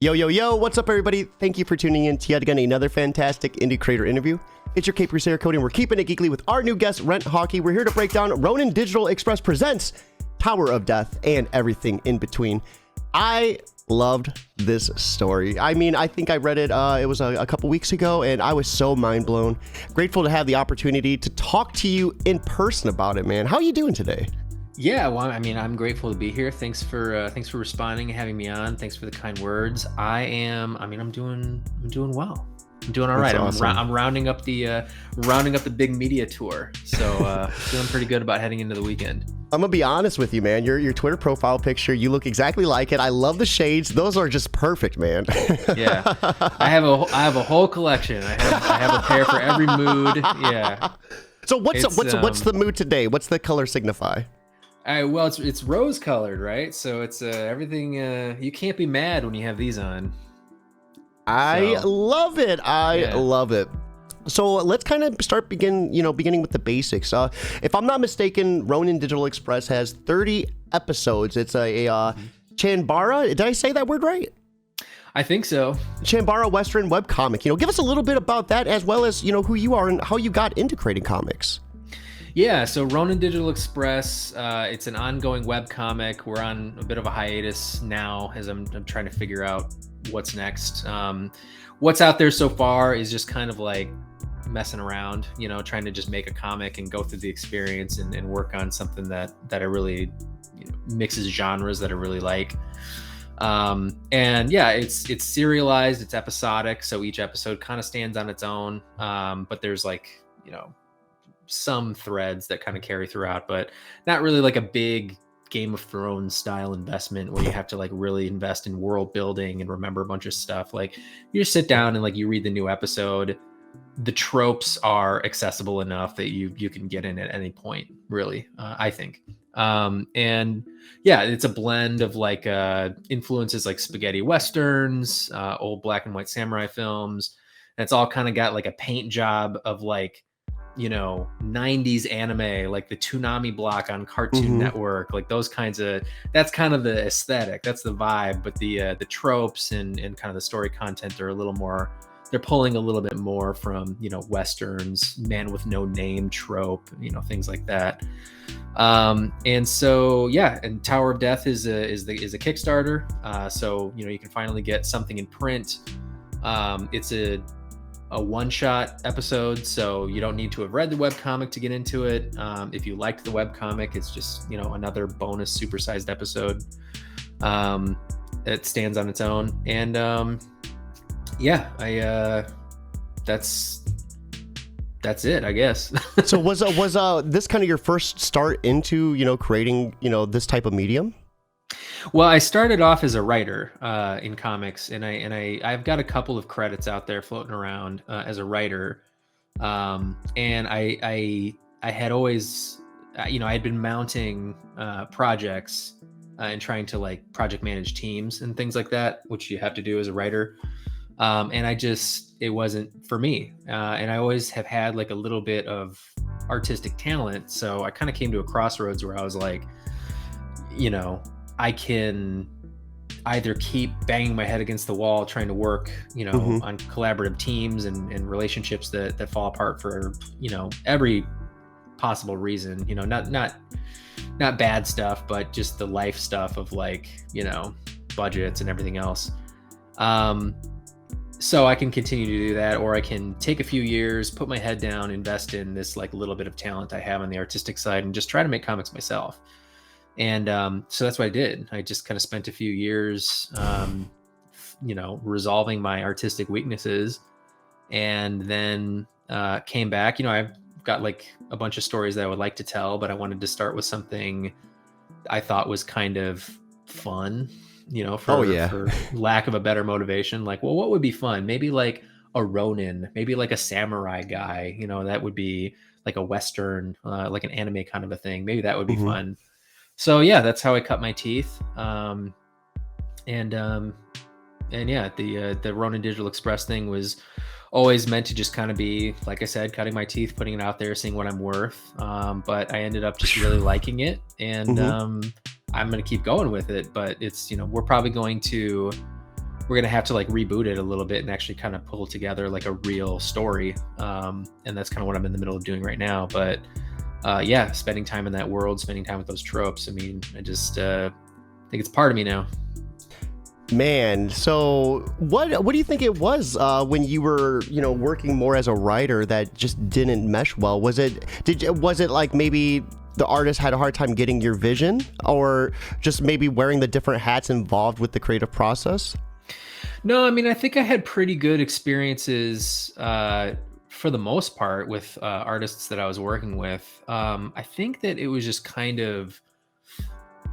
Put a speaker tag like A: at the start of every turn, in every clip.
A: Yo, yo, yo, what's up, everybody? Thank you for tuning in to yet again another fantastic indie creator interview. It's your Cape Crusader Cody, and we're keeping it geekly with our new guest, Renton Hawkey. We're here to break down Ronin Digital Express presents Tower of Death and everything in between. I loved this story. I mean, I think I read it, it was a couple weeks ago, and I was so mind blown. Grateful to have the opportunity to talk to you in person about it, man. How are you doing today?
B: Yeah, well, I mean, I'm grateful to be here. Thanks for responding and having me on. Thanks for the kind words. I'm doing well. I'm doing all right.
A: That's awesome.
B: I'm rounding up the big media tour. So feeling pretty good about heading into the weekend.
A: I'm gonna be honest with you, man. Your Twitter profile picture, you look exactly like it. I love the shades. Those are just perfect, man.
B: Yeah, I have a whole collection. I have a pair for every mood. Yeah.
A: So what's the mood today? What's the color signify?
B: Well, it's rose colored, right? So it's everything. You can't be mad when you have these on.
A: I love it. I love it. So let's kind of beginning with the basics. If I'm not mistaken, Ronin Digital Express has 30 episodes. It's a Chanbara. Did I say that word right?
B: I think so.
A: Chanbara Western webcomic. Give us a little bit about that, as well as who you are and how you got into creating comics.
B: Yeah, so Ronin Digital Express, it's an ongoing webcomic. We're on a bit of a hiatus now as I'm trying to figure out what's next. What's out there so far is just kind of like messing around, trying to just make a comic and go through the experience and work on something that I really mixes genres that I really like. And yeah, it's serialized, it's episodic, so each episode kind of stands on its own. But there's some threads that kind of carry throughout, but not really like a big Game of Thrones style investment where you have to really invest in world building and remember a bunch of stuff. Like, you just sit down and you read the new episode. The tropes are accessible enough that you can get in at any point, really, I think. And yeah, it's a blend of influences like spaghetti westerns, old black and white samurai films. And it's all kind of got a paint job of 90s anime, like the Toonami block on Cartoon Network, those kinds of, that's kind of the aesthetic, that's the vibe. But the tropes and kind of the story content are a little more, they're pulling a little bit more from westerns, man with no name trope, things like that. And so yeah, and Tower of Death is a Kickstarter. So you can finally get something in print. It's a one-shot episode, so you don't need to have read the webcomic to get into it. If you liked the webcomic, it's just another bonus supersized episode. It stands on its own, and that's it, I guess.
A: So was this kind of your first start into creating this type of medium?
B: Well, I started off as a writer in comics, and I've got a couple of credits out there floating around as a writer. And I had always, I had been mounting projects and trying to project manage teams and things like that, which you have to do as a writer. And it wasn't for me. And I always have had a little bit of artistic talent. So I kind of came to a crossroads where I was I can either keep banging my head against the wall trying to work, on collaborative teams and relationships that fall apart for, every possible reason, not bad stuff, but just the life stuff of budgets and everything else. So I can continue to do that, or I can take a few years, put my head down, invest in this little bit of talent I have on the artistic side and just try to make comics myself. And so that's what I did. I just kind of spent a few years, resolving my artistic weaknesses, and then came back. I've got a bunch of stories that I would like to tell, but I wanted to start with something I thought was kind of fun, for lack of a better motivation. Well, what would be fun? Maybe a Ronin, maybe a samurai guy, that would be a Western, an anime kind of a thing. Maybe that would be fun. So yeah, that's how I cut my teeth. And yeah, the Ronin Digital Express thing was always meant to just kind of be, like I said, cutting my teeth, putting it out there, seeing what I'm worth. But I ended up just really liking it, and I'm going to keep going with it. But it's, we're probably going to we're gonna have to like reboot it a little bit and actually kind of pull together like a real story. And that's kind of what I'm in the middle of doing right now. But yeah, spending time in that world, spending time with those tropes. I mean, I just think it's part of me now.
A: Man, so what do you think it was when you were, working more as a writer that just didn't mesh well? Was it like maybe the artist had a hard time getting your vision, or just maybe wearing the different hats involved with the creative process?
B: No, I mean, I think I had pretty good experiences for the most part with artists that I was working with. I think that it was just kind of,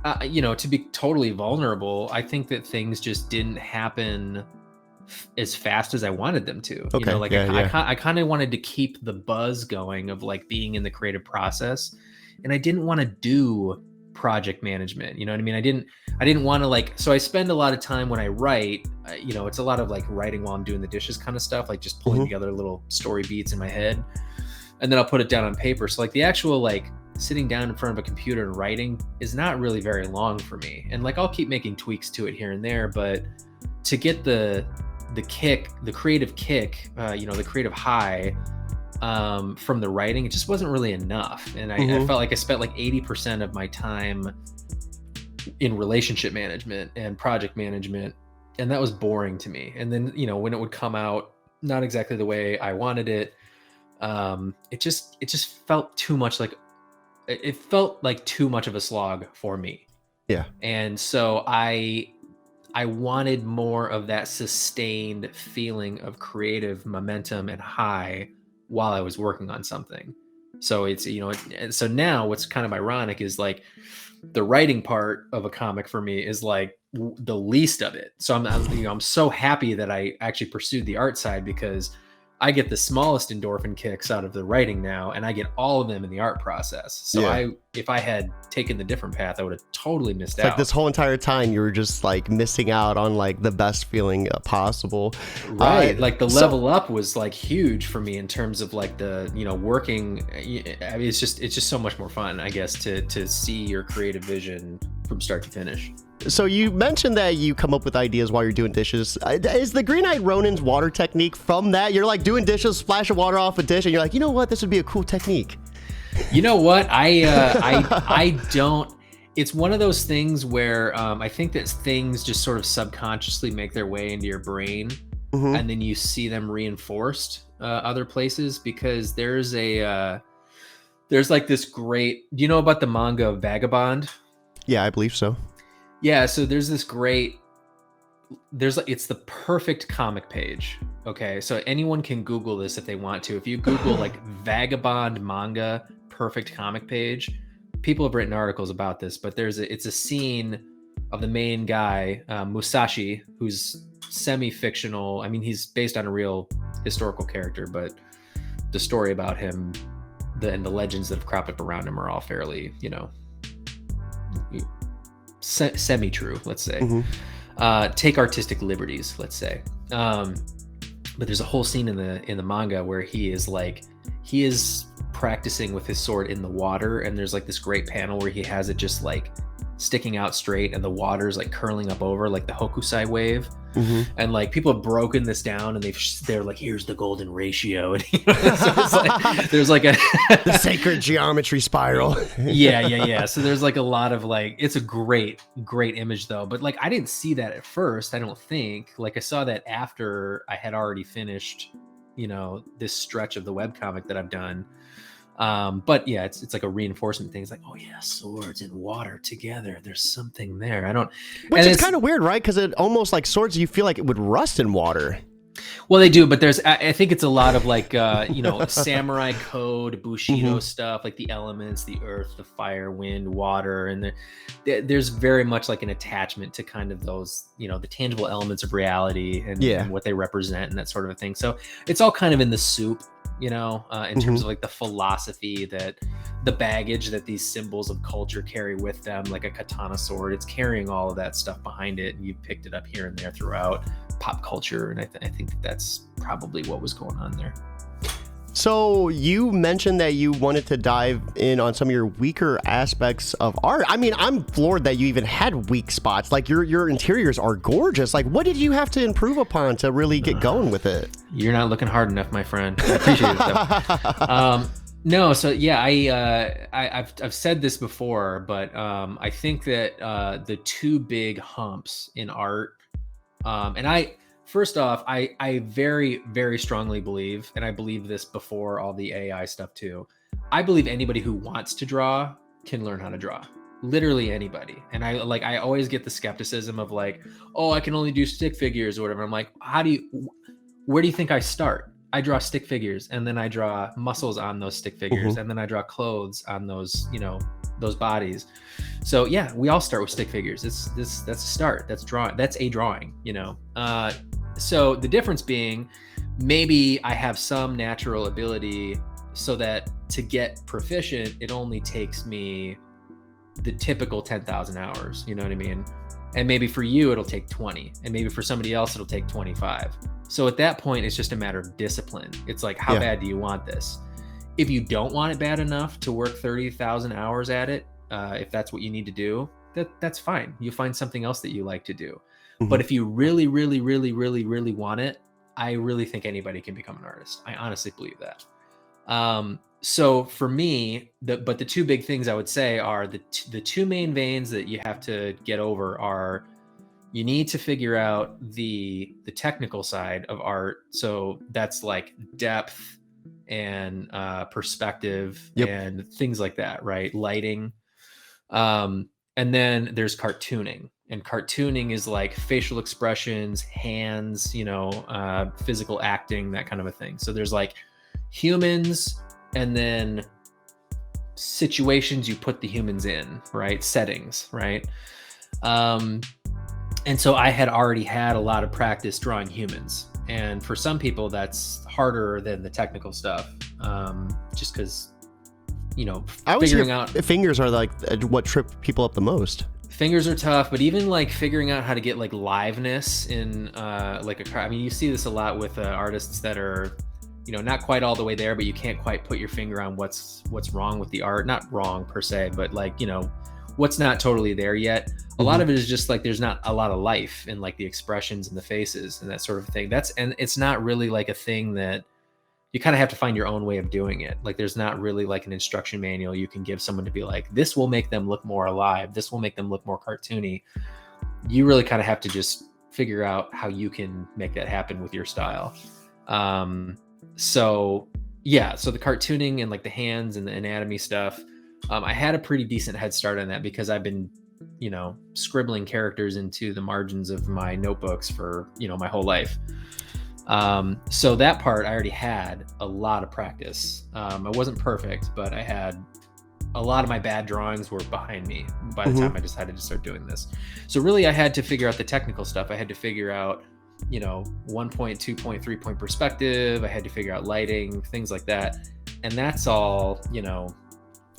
B: to be totally vulnerable, I think that things just didn't happen as fast as I wanted them to.
A: Okay,
B: I kind of wanted to keep the buzz going of like being in the creative process, and I didn't want to do project management. You know what I mean? I didn't want to like, so I spend a lot of time when I write, it's a lot of like writing while I'm doing the dishes kind of stuff, like just pulling together little story beats in my head, and then I'll put it down on paper. So like the actual like sitting down in front of a computer and writing is not really very long for me. And like, I'll keep making tweaks to it here and there, but to get the kick, the creative kick, the creative high from the writing, it just wasn't really enough. And I felt like I spent like 80% of my time in relationship management and project management, and that was boring to me. And then, when it would come out not exactly the way I wanted it, it just felt too much like, it felt like too much of a slog for me.
A: Yeah.
B: And so I wanted more of that sustained feeling of creative momentum and high while I was working on something. So it's, so now what's kind of ironic is like the writing part of a comic for me is like the least of it. So I'm so happy that I actually pursued the art side, because I get the smallest endorphin kicks out of the writing now, and I get all of them in the art process. So if I had taken the different path, I would have totally missed out.
A: Like this whole entire time, you were just like missing out on like the best feeling possible.
B: Right. Like the level up was like huge for me in terms of like the, working. I mean, it's just so much more fun, I guess, to see your creative vision from start to finish.
A: So you mentioned that you come up with ideas while you're doing dishes. Is the Green-Eyed Ronin's water technique from that? You're like doing dishes, splash of water off a dish, and you're like, you know what? This would be a cool technique.
B: You know what? I don't. It's one of those things where I think that things just sort of subconsciously make their way into your brain, and then you see them reinforced other places, because there's like this great. Do you know about the manga Vagabond?
A: Yeah, I believe so.
B: Yeah, so there's this great, it's the perfect comic page. Okay, so anyone can Google this if they want to. If you Google like Vagabond manga perfect comic page, people have written articles about this, but it's a scene of the main guy, Musashi, who's semi-fictional. I mean, he's based on a real historical character, but the story about him and the legends that have cropped up around him are all fairly, semi-true, let's say. Take artistic liberties, let's say. But there's a whole scene in the manga where he is practicing with his sword in the water, and there's like this great panel where he has it just like sticking out straight, and the water's like curling up over like the Hokusai wave. And like people have broken this down, and they're like, here's the golden ratio, and so it's like, there's like
A: the sacred geometry spiral.
B: yeah. So there's like a lot of like, it's a great image though, but like I didn't see that at first. I don't think, like I saw that after I had already finished this stretch of the webcomic that I've done. But yeah, it's like a reinforcement thing. It's like, oh yeah, swords and water together. There's something there.
A: Which is kind of weird, right? Because it almost like swords, you feel like it would rust in water.
B: Well, they do, but I think it's a lot of like, samurai code, Bushido stuff, like the elements, the earth, the fire, wind, water. And there's very much like an attachment to kind of those, the tangible elements of reality and what they represent and that sort of a thing. So it's all kind of in the soup, in terms of like the philosophy, that the baggage that these symbols of culture carry with them, like a katana sword, it's carrying all of that stuff behind it. And you picked it up here and there throughout pop culture. And I think that's probably what was going on there.
A: So you mentioned that you wanted to dive in on some of your weaker aspects of art. I mean, I'm floored that you even had weak spots. Like your interiors are gorgeous. Like, what did you have to improve upon to really get going with it?
B: You're not looking hard enough, my friend. I appreciate it though. No, so yeah, I've said this before, but I think that the two big humps in art, and first off, I very, very strongly believe, and I believe this before all the AI stuff too. I believe anybody who wants to draw can learn how to draw. Literally anybody. And I always get the skepticism of like, oh, I can only do stick figures or whatever. I'm like, where do you think I start? I draw stick figures, and then I draw muscles on those stick figures, and then I draw clothes on those, those bodies. So yeah, we all start with stick figures. That's a start. That's a drawing, So the difference being, maybe I have some natural ability so that to get proficient, it only takes me the typical 10,000 hours, you know what I mean? And maybe for you, it'll take 20, and maybe for somebody else, it'll take 25. So at that point, it's just a matter of discipline. It's like, how bad do you want this? If you don't want it bad enough to work 30,000 hours at it, if that's what you need to do, that's fine. You find something else that you like to do. But if you really, really, really, really, really want it, I really think anybody can become an artist. I honestly believe that. So for me, the two big things I would say are the two main veins that you have to get over are, you need to figure out the technical side of art. So that's like depth and perspective and things like that, right? Lighting. And then there's cartooning. And cartooning is like facial expressions, hands, physical acting, that kind of a thing. So there's like humans, and then situations you put the humans in, right? Settings, right? And so I had already had a lot of practice drawing humans. And for some people, that's harder than the technical stuff, just because,
A: I always figuring out fingers are like what trip people up the most.
B: Fingers are tough, but even like figuring out how to get like liveness in you see this a lot with artists that are, not quite all the way there, but you can't quite put your finger on what's wrong with the art. Not wrong per se, but like, what's not totally there yet. A lot of it is just like, there's not a lot of life in like the expressions and the faces and that sort of thing. And it's not really like a thing that you kind of have to find your own way of doing it. Like there's not really like an instruction manual you can give someone to be like, this will make them look more alive. This will make them look more cartoony. You really kind of have to just figure out how you can make that happen with your style. So the cartooning and like the hands and the anatomy stuff, I had a pretty decent head start on that because I've been, scribbling characters into the margins of my notebooks for, my whole life. So that part I already had a lot of practice. I wasn't perfect, but I had a lot of my bad drawings were behind me by the time I decided to start doing this. So really I had to figure out the technical stuff. I had to figure out, 1 point, 2 point, 3 point perspective. I had to figure out lighting, things like that. And that's all,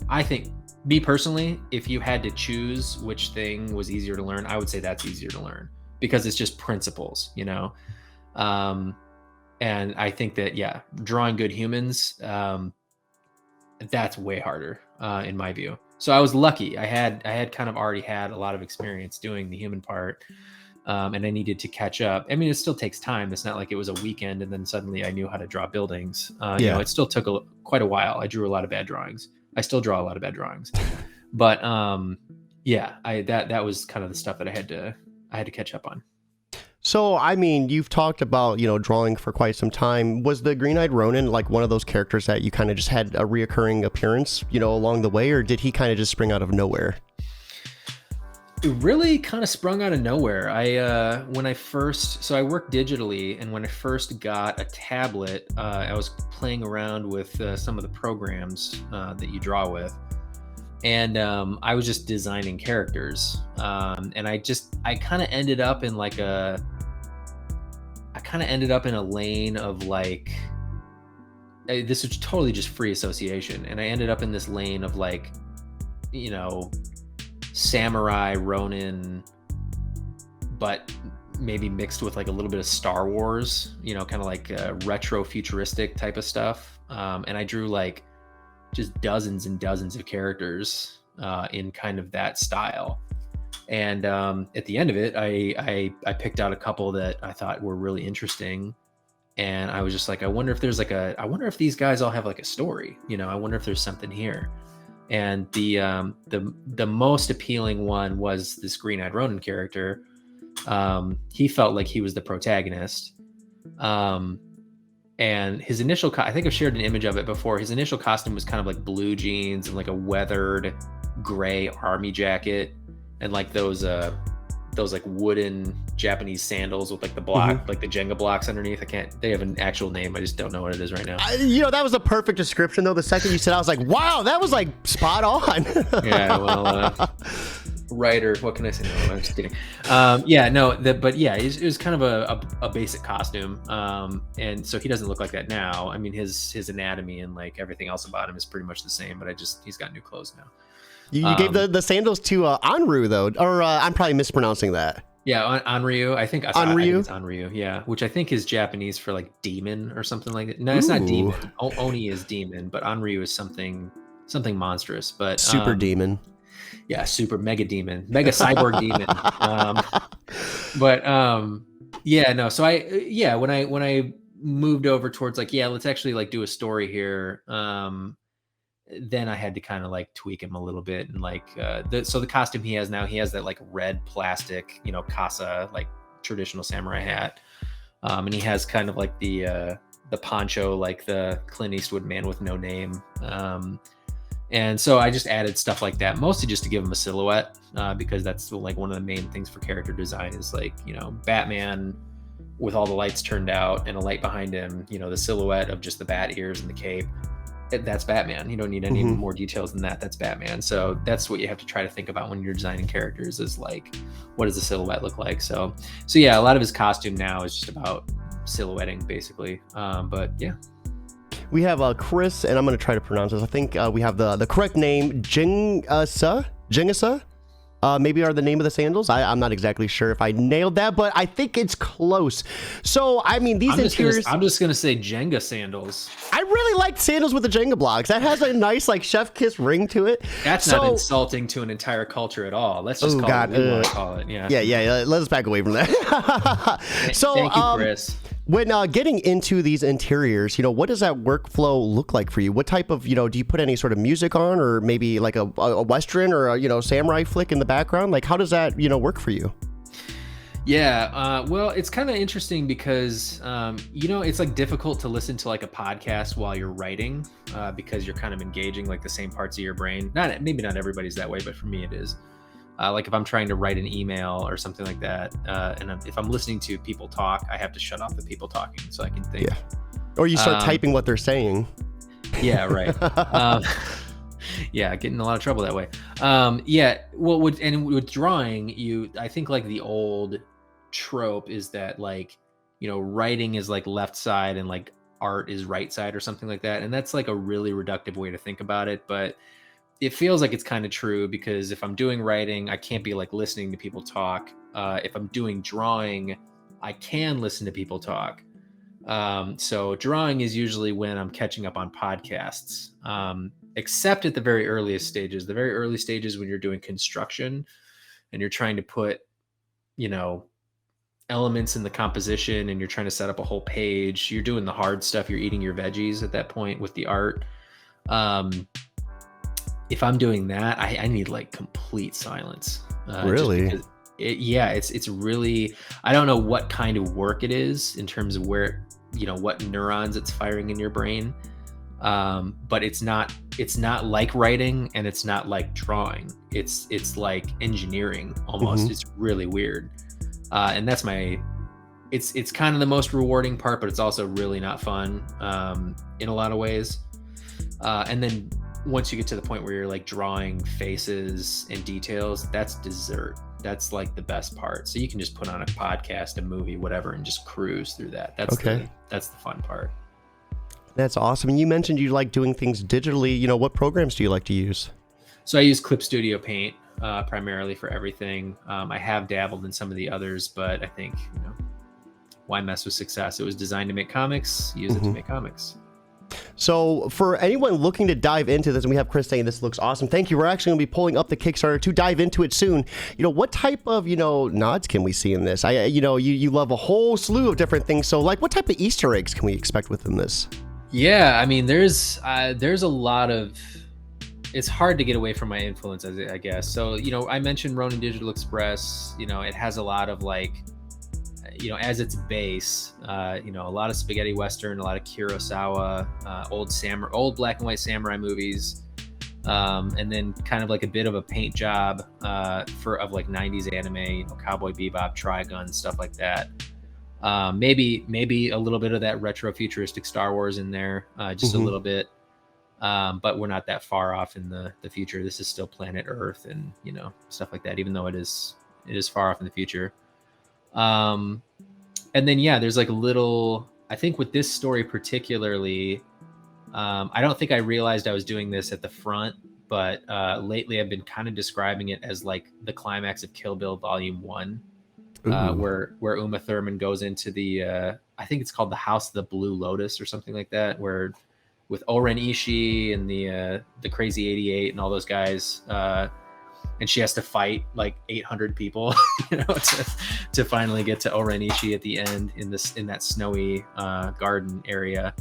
B: I think, me personally, if you had to choose which thing was easier to learn, I would say that's easier to learn because it's just principles, and I think that, drawing good humans, that's way harder, in my view. So I was lucky. I had kind of already had a lot of experience doing the human part. And I needed to catch up. I mean, it still takes time. It's not like it was a weekend and then suddenly I knew how to draw buildings. It still took quite a while. I drew a lot of bad drawings. I still draw a lot of bad drawings, but that was kind of the stuff that I had to catch up on.
A: So, I mean, you've talked about, drawing for quite some time. Was the Green-Eyed Ronin like one of those characters that you kind of just had a reoccurring appearance, along the way, or did he kind of just spring out of nowhere?
B: It really kind of sprung out of nowhere. I worked digitally, and when I first got a tablet, I was playing around with some of the programs that you draw with, and I was just designing characters, and I kind of ended up in a lane of like, this was totally just free association, and I ended up in this lane of like, samurai Ronin, but maybe mixed with like a little bit of Star Wars, kind of like retro futuristic type of stuff. and I drew like just dozens and dozens of characters in kind of that style. And at the end of it, I picked out a couple that I thought were really interesting. And I was just like, I wonder if these guys all have like a story, I wonder if there's something here. And the most appealing one was this green-eyed Ronin character. He felt like he was the protagonist. And his initial, I think I've shared an image of it before. His initial costume was kind of like blue jeans and like a weathered gray army jacket and like those like wooden Japanese sandals with like the block, like the Jenga blocks underneath. They have an actual name. I just don't know what it is right now.
A: That was a perfect description though. The second you said, I was like, wow, that was like spot on.
B: Yeah, well, writer, what can I say? No, I'm just kidding. It was kind of a basic costume. And so he doesn't look like that now. I mean, his anatomy and like everything else about him is pretty much the same, but he's got new clothes now.
A: You gave the sandals to Anru though, or I'm probably mispronouncing that.
B: Yeah, Anryu. I think it's Anryu. Yeah, which I think is Japanese for like demon or something like that. No, it's not demon. Oni is demon, but Anryu is something monstrous. But
A: super demon.
B: Yeah, super mega demon, mega cyborg demon. So when I moved over towards like, let's actually like do a story here. Then I had to kind of like tweak him a little bit and like the costume he has now, he has that like red plastic, casa, like traditional samurai hat, and he has kind of like the poncho, like the Clint Eastwood Man with No Name, and so I just added stuff like that, mostly just to give him a silhouette, because that's like one of the main things for character design is like Batman with all the lights turned out and a light behind him, the silhouette of just the bat ears and the cape. That's Batman. You don't need any more details than that. That's Batman. So that's what you have to try to think about when you're designing characters is like, what does the silhouette look like? So yeah, a lot of his costume now is just about silhouetting basically. But yeah.
A: We have Chris, and I'm going to try to pronounce this. I think we have the correct name, Jingasa? Maybe are the name of the sandals. I'm not exactly sure if I nailed that, but I think it's close. So, I mean, these interiors...
B: I'm just going to say Jenga sandals.
A: I really like sandals with the Jenga blocks. That has a nice, like, chef kiss ring to it.
B: That's not insulting to an entire culture at all. Let's just call it what we want to call it. Yeah.
A: Yeah. Let us back away from that.
B: Thank you, Chris.
A: When getting into these interiors, what does that workflow look like for you? What type of, do you put any sort of music on, or maybe like a Western or a samurai flick in the background? Like, how does that, work for you?
B: Yeah, well, it's kind of interesting because, it's like difficult to listen to like a podcast while you're writing because you're kind of engaging like the same parts of your brain. Maybe not everybody's that way, but for me it is. Like if I'm trying to write an email or something like that, and if I'm listening to people talk, I have to shut off the people talking so I can think. Yeah.
A: Or you start typing what they're saying.
B: Yeah, right. Yeah, get in a lot of trouble that way. Well, with drawing, I think like the old trope is that like, writing is like left side and like art is right side or something like that. And that's like a really reductive way to think about it. But it feels like it's kind of true because if I'm doing writing, I can't be like listening to people talk. If I'm doing drawing, I can listen to people talk. So drawing is usually when I'm catching up on podcasts, except at the very earliest stages. The very early stages when you're doing construction and you're trying to put, elements in the composition and you're trying to set up a whole page. You're doing the hard stuff. You're eating your veggies at that point with the art. If I'm doing that, I need like complete silence.
A: Really?
B: It's really, I don't know what kind of work it is in terms of where, what neurons it's firing in your brain. But it's not like writing and it's not like drawing. It's like engineering almost. It's really weird. And that's it's kind of the most rewarding part, but it's also really not fun, in a lot of ways. And then once you get to the point where you're like drawing faces and details, that's dessert. That's like the best part. So you can just put on a podcast, a movie, whatever, and just cruise through that. That's the fun part.
A: That's awesome. And you mentioned you like doing things digitally. What programs do you like to use?
B: So I use Clip Studio Paint primarily for everything. I have dabbled in some of the others, but I think, why mess with success? It was designed to make comics. Use it to make comics.
A: So for anyone looking to dive into this, and we have Chris saying this looks awesome. Thank you. We're actually going to be pulling up the Kickstarter to dive into it soon. What type of, nods can we see in this? You love a whole slew of different things. So like what type of Easter eggs can we expect within this?
B: Yeah, I mean, there's a lot of, it's hard to get away from my influence, I guess. So, I mentioned Ronin Digital Express, it has a lot of like, as its base, a lot of spaghetti Western, a lot of Kurosawa, old black and white samurai movies. And then kind of like a bit of a paint job, of like 90s anime, Cowboy Bebop, Trigun, stuff like that. Maybe a little bit of that retro futuristic Star Wars in there, just a little bit. But we're not that far off in the future. This is still planet Earth and, stuff like that, even though it is far off in the future. And then, there's like a little, I think with this story particularly, I don't think I realized I was doing this at the front, but lately I've been kind of describing it as like the climax of Kill Bill Volume 1, where Uma Thurman goes into the, I think it's called the House of the Blue Lotus or something like that, where with Oren Ishii and the Crazy 88 and all those guys, and she has to fight like 800 people, to finally get to Oren Ishii at the end in that snowy garden area.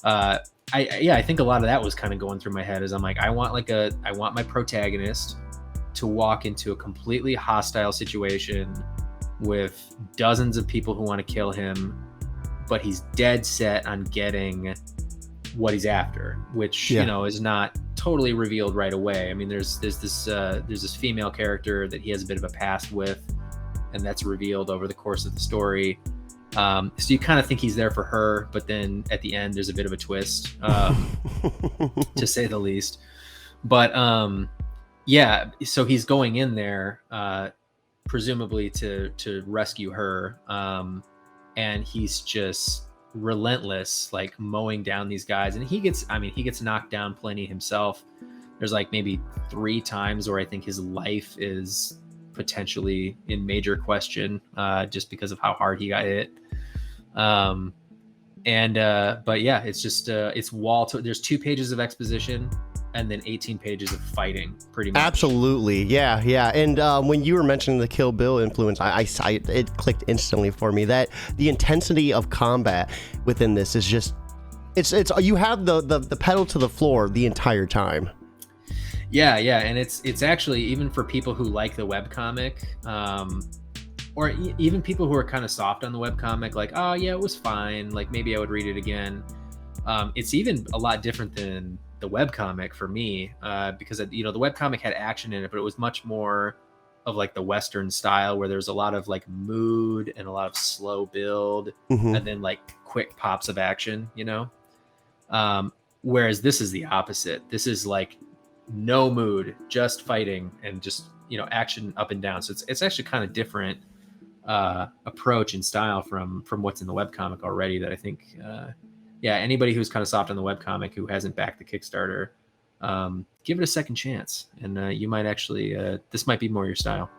B: I think a lot of that was kind of going through my head as I'm like, I want my protagonist to walk into a completely hostile situation with dozens of people who want to kill him, but he's dead set on getting what he's after, which is not totally revealed right away. I mean, there's this female character that he has a bit of a past with, and that's revealed over the course of the story. So you kind of think he's there for her, but then at the end there's a bit of a twist, to say the least. But so he's going in there presumably to rescue her, and he's just relentless, like mowing down these guys, and he gets knocked down plenty himself. There's like maybe 3 times where I think his life is potentially in major question, just because of how hard he got hit. But it's just there's 2 pages of exposition and then 18 pages of fighting, pretty much. Absolutely,
A: yeah. And when you were mentioning the Kill Bill influence, it clicked instantly for me that the intensity of combat within this is just, it's you have the pedal to the floor the entire time.
B: Yeah, and it's actually, even for people who like the webcomic, or even people who are kind of soft on the webcomic, like, oh yeah, it was fine, like maybe I would read it again. It's even a lot different than the webcomic for me, because the webcomic had action in it, but it was much more of like the Western style, where there's a lot of like mood and a lot of slow build, and then like quick pops of action, whereas this is the opposite. This is like no mood, just fighting and just action up and down. So it's actually kind of different approach and style from what's in the webcomic already, that I think anybody who's kind of soft on the webcomic who hasn't backed the Kickstarter, give it a second chance, and you might actually this might be more your style.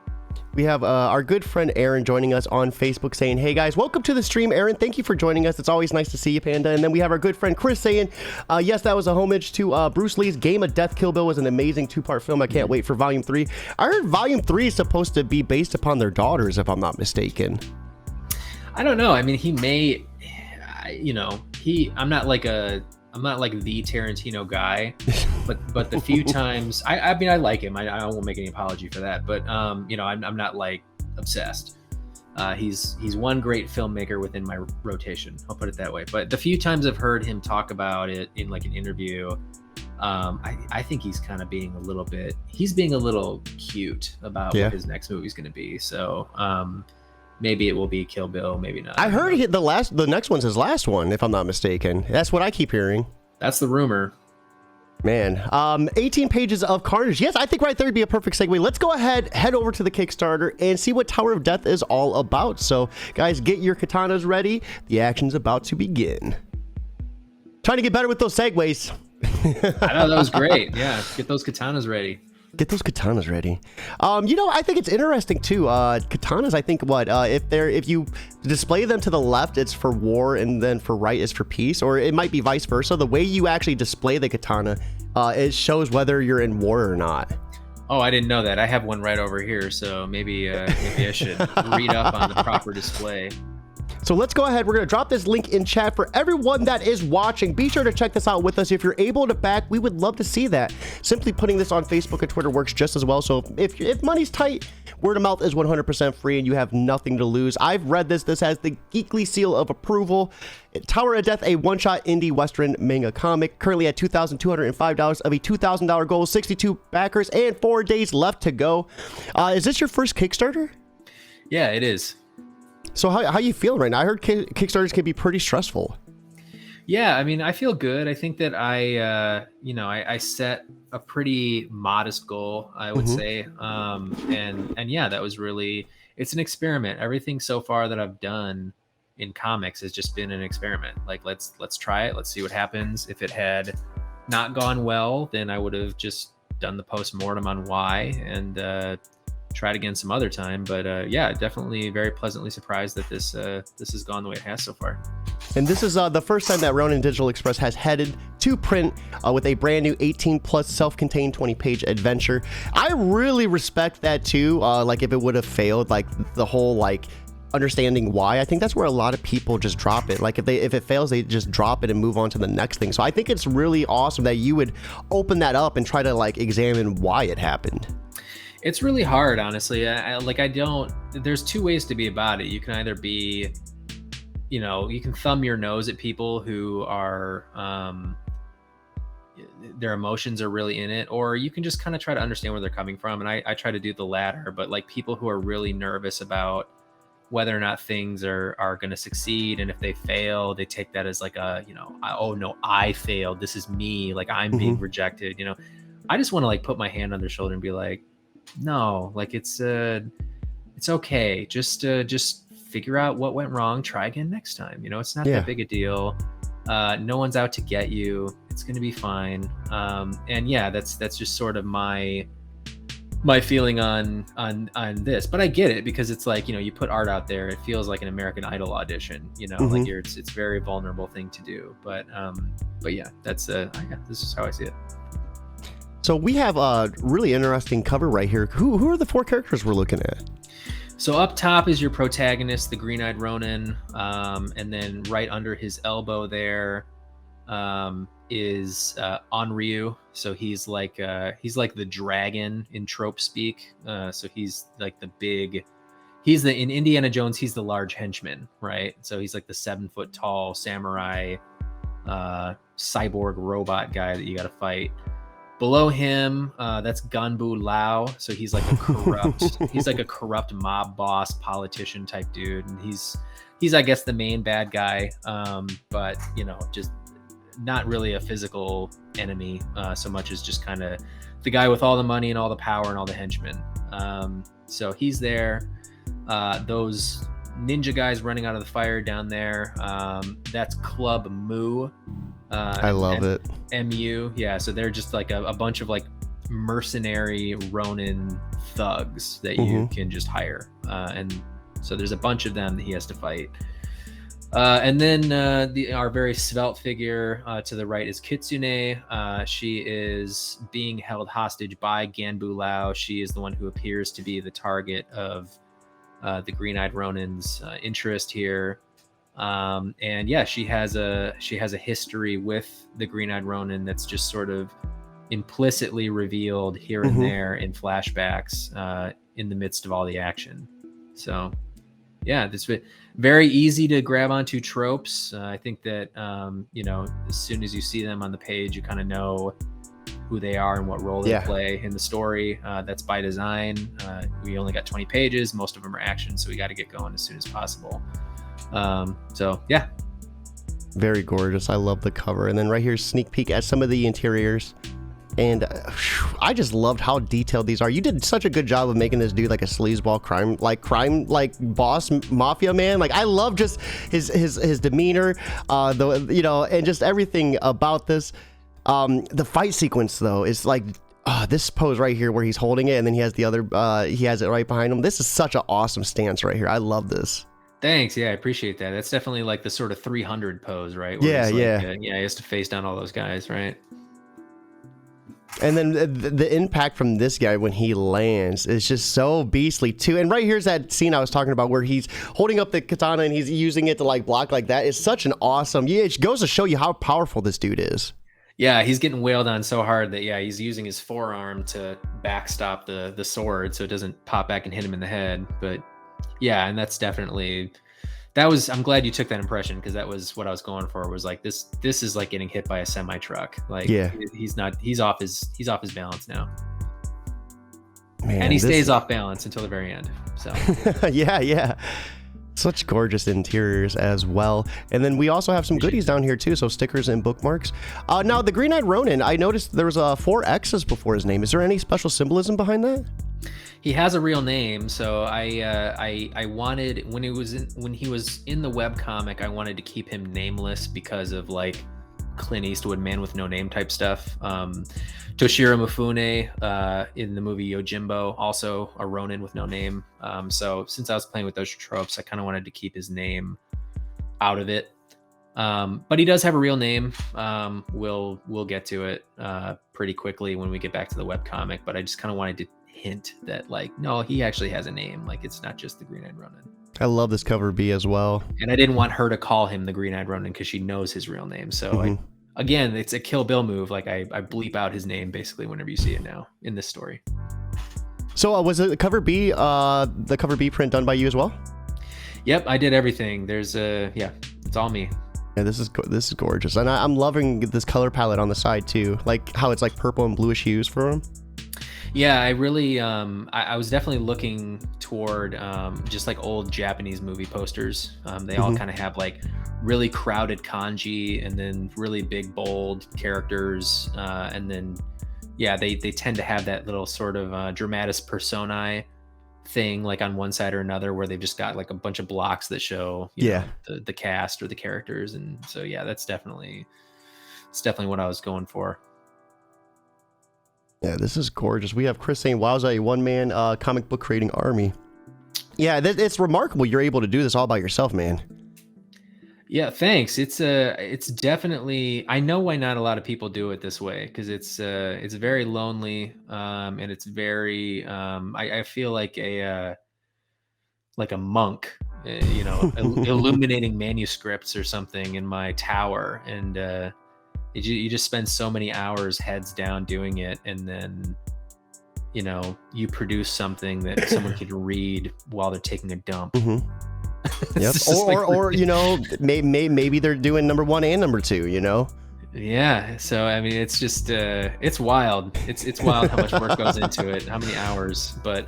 A: We have our good friend Aaron joining us on Facebook saying, hey guys, welcome to the stream. Aaron, thank you for joining us. It's always nice to see you, Panda. And then we have our good friend Chris saying, yes, that was a homage to Bruce Lee's Game of Death. Kill Bill was an amazing 2-part film. I can't wait for Volume 3. I heard Volume 3 is supposed to be based upon their daughters, if I'm not mistaken.
B: I don't know. I mean, he may, I'm not like the Tarantino guy, but the few times I mean, I like him. I won't make any apology for that, but I'm not like obsessed. He's one great filmmaker within my rotation, I'll put it that way. But the few times I've heard him talk about it in like an interview, I think he's kind of being a little cute about what his next movie is going to be. So maybe it will be Kill Bill, maybe not.
A: I heard the next one's his last one, if I'm not mistaken. That's what I keep hearing.
B: That's the rumor.
A: Man, 18 pages of carnage. Yes, I think right there would be a perfect segue. Let's go ahead, head over to the Kickstarter and see what Tower of Death is all about. So, guys, get your katanas ready. The action's about to begin. Trying to get better with those segues.
B: I know, that was great. Yeah, get those katanas ready.
A: Get those katanas ready. I think it's interesting too. Katanas, I think if you display them to the left, it's for war, and then for right is for peace, or it might be vice versa. The way you actually display the katana, it shows whether you're in war or not.
B: Oh, I didn't know that. I have one right over here, so maybe I should read up on the proper display.
A: So let's go ahead. We're going to drop this link in chat for everyone that is watching. Be sure to check this out with us. If you're able to back, we would love to see that. Simply putting this on Facebook and Twitter works just as well. So if money's tight, word of mouth is 100% free and you have nothing to lose. I've read this. This has the Geekly seal of approval. Tower of Death, a one-shot indie Western manga comic, currently at $2,205 of a $2,000 goal, 62 backers, and 4 days left to go. Is this your first Kickstarter?
B: Yeah, it is.
A: So how you feeling right now? I heard Kickstarters can be pretty stressful.
B: Yeah, I mean, I feel good. I think that I set a pretty modest goal, I would say. And yeah, that was really, it's an experiment. Everything so far that I've done in comics has just been an experiment. Like, let's try it. Let's see what happens. If it had not gone well, then I would have just done the post-mortem on why and tried again some other time. But yeah, definitely very pleasantly surprised that this has gone the way it has so far.
A: And this is the first time that Ronin Digital Express has headed to print with a brand new 18 plus self-contained 20-page adventure. I really respect that too. Like if it would have failed, like the whole like understanding why, I think that's where a lot of people just drop it. Like if it fails, they just drop it and move on to the next thing. So I think it's really awesome that you would open that up and try to like examine why it happened.
B: It's really hard, honestly. There's two ways to be about it. You can either be, you can thumb your nose at people who are, their emotions are really in it, or you can just kind of try to understand where they're coming from. And I try to do the latter, but like people who are really nervous about whether or not things are going to succeed. And if they fail, they take that as like oh no, I failed. This is me. Like I'm being rejected. I just want to like put my hand on their shoulder and be like, no, like it's okay. Just figure out what went wrong. Try again next time. It's not that big a deal. No one's out to get you. It's going to be fine. And yeah, that's just sort of my feeling on this. But I get it, because it's like, you put art out there. It feels like an American Idol audition. Like it's a very vulnerable thing to do. But yeah, this is how I see it.
A: So we have a really interesting cover right here. Who are the four characters we're looking at?
B: So up top is your protagonist, the green-eyed Ronin, and then right under his elbow there is Onryu. So he's like the dragon in trope speak. So he's like in Indiana Jones, he's the large henchman, right? So he's like the 7-foot tall samurai cyborg robot guy that you got to fight. Below him, that's Ganbu Lao. So he's like a corrupt mob boss, politician type dude. And he's I guess the main bad guy. But just not really a physical enemy so much as just kind of the guy with all the money and all the power and all the henchmen. So he's there. Those ninja guys running out of the fire down there, that's Club Mu.
A: I love it.
B: MU, yeah. So they're just like a bunch of like mercenary Ronin thugs that you can just hire, and so there's a bunch of them that he has to fight. And then our very svelte figure to the right is Kitsune. She is being held hostage by Ganbu Lao. She is the one who appears to be the target of the green-eyed Ronin's interest here. And yeah, she has a history with the green-eyed Ronin that's just sort of implicitly revealed here and there in flashbacks in the midst of all the action. So yeah, this very easy to grab onto tropes. I think that as soon as you see them on the page, you kind of know who they are and what role they play in the story. That's by design. We only got 20 pages. Most of them are action, so we got to get going as soon as possible. So yeah,
A: very gorgeous. I love the cover. And then right here, sneak peek at some of the interiors, and I just loved how detailed these are. You did such a good job of making this dude like a sleazeball crime boss mafia man. Like I love just his demeanor, and just everything about this. The fight sequence though is like This pose right here where he's holding it and then he has the other, he has it right behind him. This is such an awesome stance right here. I love this.
B: Thanks. Yeah, I appreciate that. That's definitely like the sort of 300 pose, right?
A: Yeah, yeah.
B: Yeah, he has to face down all those guys, right?
A: And then the impact from this guy when he lands is just so beastly too. And right here's that scene I was talking about where he's holding up the katana and he's using it to like block like that. It's such an awesome, yeah, it goes to show you how powerful this dude is.
B: Yeah, he's getting wailed on so hard that, yeah, he's using his forearm to backstop the sword so it doesn't pop back and hit him in the head. But yeah, and that's definitely, I'm glad you took that impression, because that was what I was going for, was like, this is like getting hit by a semi truck. Like,
A: yeah,
B: he's off his balance now.
A: Man,
B: and he stays off balance until the very end. So
A: yeah. Such gorgeous interiors as well. And then we also have some goodies down here too, so stickers and bookmarks. Now the Green-Eyed Ronin, I noticed there was 4 X's before his name. Is there any special symbolism behind that?
B: He has a real name, so I wanted, when he was in the webcomic, I wanted to keep him nameless because of like Clint Eastwood Man with No Name type stuff. Toshiro Mifune in the movie Yojimbo, also a Ronin with no name. So since I was playing with those tropes, I kind of wanted to keep his name out of it. But he does have a real name. We'll get to it pretty quickly when we get back to the webcomic, but I just kind of wanted to hint that, like, no, he actually has a name. Like, it's not just the Green-Eyed Ronin.
A: I love this cover B as well.
B: And I didn't want her to call him the Green-Eyed Ronin because she knows his real name. So again, it's a Kill Bill move. Like, I bleep out his name basically whenever you see it now in this story.
A: So was it the cover B print done by you as well?
B: Yep, I did everything. There's yeah, it's all me.
A: Yeah, this is gorgeous, and I'm loving this color palette on the side too, like how it's like purple and bluish hues for him.
B: Yeah, I really, I was definitely looking toward just like old Japanese movie posters. They all kind of have like really crowded kanji and then really big, bold characters. And then, yeah, they tend to have that little sort of dramatis personae thing, like on one side or another, where they've just got like a bunch of blocks that show, you know, the cast or the characters. And so, yeah, it's definitely what I was going for.
A: Yeah, this is gorgeous. We have Chris saying, "Wowza, a one-man comic book creating army." Yeah, it's remarkable you're able to do this all by yourself, man.
B: Yeah, thanks. It's definitely, I know why not a lot of people do it this way, because it's very lonely, and it's very I feel like a monk, you know, illuminating manuscripts or something in my tower, and you just spend so many hours heads down doing it, and then, you know, you produce something that someone can read while they're taking a dump.
A: Yep. or you know, maybe they're doing number 1 and number 2, you know.
B: Yeah, so I mean, it's just it's wild. It's wild how much work goes into it, how many hours. But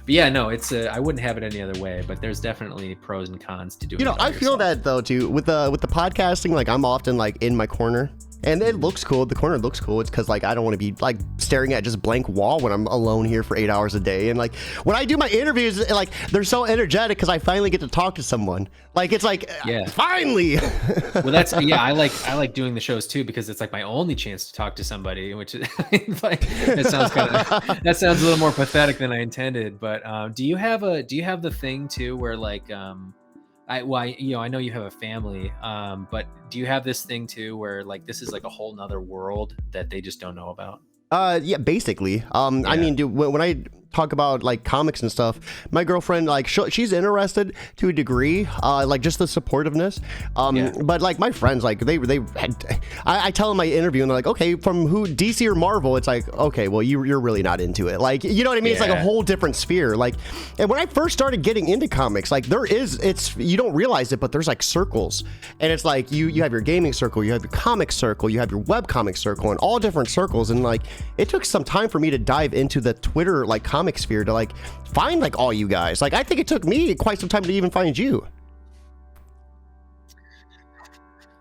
B: yeah, no, it's I wouldn't have it any other way. But there's definitely pros and cons to doing.
A: You know, I feel that though too with the podcasting. Like, I'm often like in my corner, and it looks cool. The corner looks cool. It's because like I don't want to be like staring at just blank wall when I'm alone here for 8 hours a day. And like when I do my interviews, like they're so energetic because I finally get to talk to someone. Like, it's like, yeah, finally.
B: Well, that's, yeah, I like doing the shows too, because it's like my only chance to talk to somebody, which is like, that sounds a little more pathetic than I intended. But do you have the thing too where like I know you have a family, but do you have this thing too where like this is like a whole nother world that they just don't know about?
A: Yeah, basically. I mean, dude, when I talk about like comics and stuff, my girlfriend, like, she's interested to a degree, like just the supportiveness. But like my friends, like I tell them my interview and they're like, okay, from who, DC or Marvel? It's like, okay, well, you're really not into it. Like, you know what I mean? Yeah. It's like a whole different sphere. Like, and when I first started getting into comics, like you don't realize it, but there's like circles, and it's like you have your gaming circle, you have your comic circle, you have your webcomic circle, and all different circles. And like, it took some time for me to dive into the Twitter like comic sphere to like find like all you guys. Like, I think it took me quite some time to even find you.